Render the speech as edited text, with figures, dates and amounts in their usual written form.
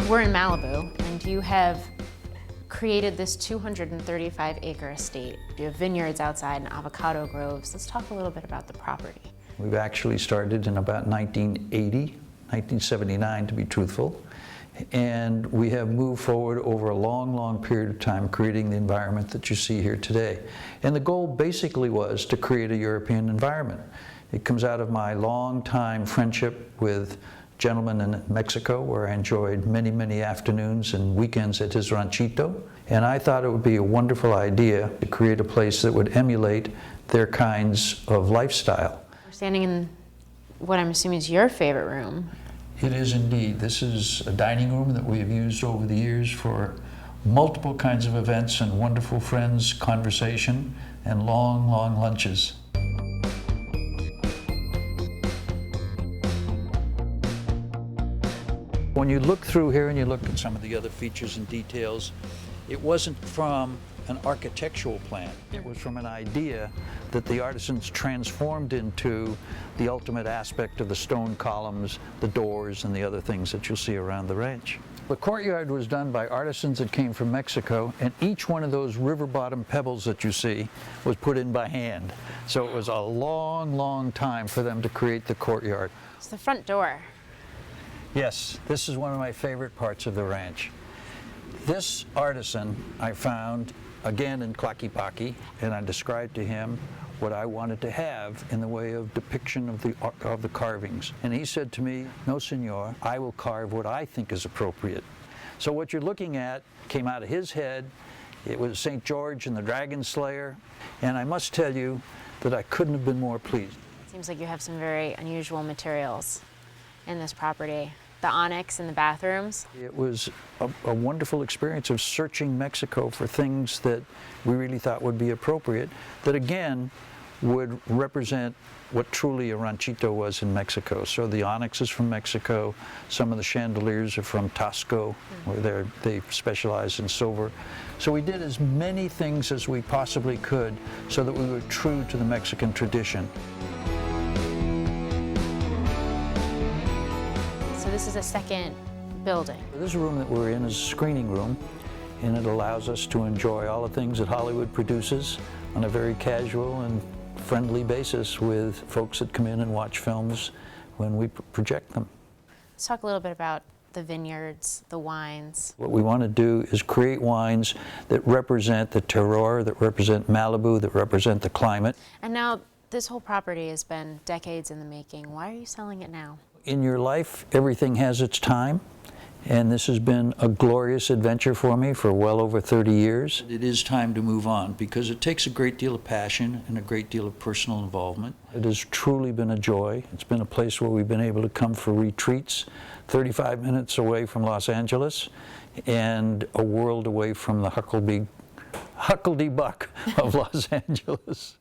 We're in Malibu, and you have created this 235-acre estate. You have vineyards outside and avocado groves. Let's talk a little bit about the property. We've actually started in about 1980, 1979 to be truthful, and we have moved forward over a long, long period of time creating the environment that you see here today. And the goal basically was to create a European environment. It comes out of my long-time friendship with gentleman in Mexico, where I enjoyed many, many afternoons and weekends at his ranchito. And I thought it would be a wonderful idea to create a place that would emulate their kinds of lifestyle. We're standing in what I'm assuming is your favorite room. It is indeed. This is a dining room that we have used over the years for multiple kinds of events and wonderful friends, conversation, and long, long lunches. When you look through here and you look at some of the other features and details, it wasn't from an architectural plan. It was from an idea that the artisans transformed into the ultimate aspect of the stone columns, the doors, and the other things that you'll see around the ranch. The courtyard was done by artisans that came from Mexico, and each one of those river bottom pebbles that you see was put in by hand. So it was a long, long time for them to create the courtyard. It's the front door. Yes, this is one of my favorite parts of the ranch. This artisan I found again in Tlaquepaque, and I described to him what I wanted to have in the way of depiction of the carvings. And he said to me, "No, senor, I will carve what I think is appropriate." So what you're looking at came out of his head. It was St. George and the Dragon Slayer, and I must tell you that I couldn't have been more pleased. It seems like you have some very unusual materials in this property. The onyx in the bathrooms. It was a wonderful experience of searching Mexico for things that we really thought would be appropriate, that again would represent what truly a ranchito was in Mexico. So the onyx is from Mexico, some of the chandeliers are from Tasco, where they specialize in silver. So we did as many things as we possibly could so that we were true to the Mexican tradition. So this is a second building. This room that we're in is a screening room, and it allows us to enjoy all the things that Hollywood produces on a very casual and friendly basis with folks that come in and watch films when we project them. Let's talk a little bit about the vineyards, the wines. What we want to do is create wines that represent the terroir, that represent Malibu, that represent the climate. And now this whole property has been decades in the making. Why are you selling it now? In your life, everything has its time, and this has been a glorious adventure for me for well over 30 years. It is time to move on because it takes a great deal of passion and a great deal of personal involvement. It has truly been a joy. It's been a place where we've been able to come for retreats 35 minutes away from Los Angeles and a world away from the huckleberry buck of Los Angeles.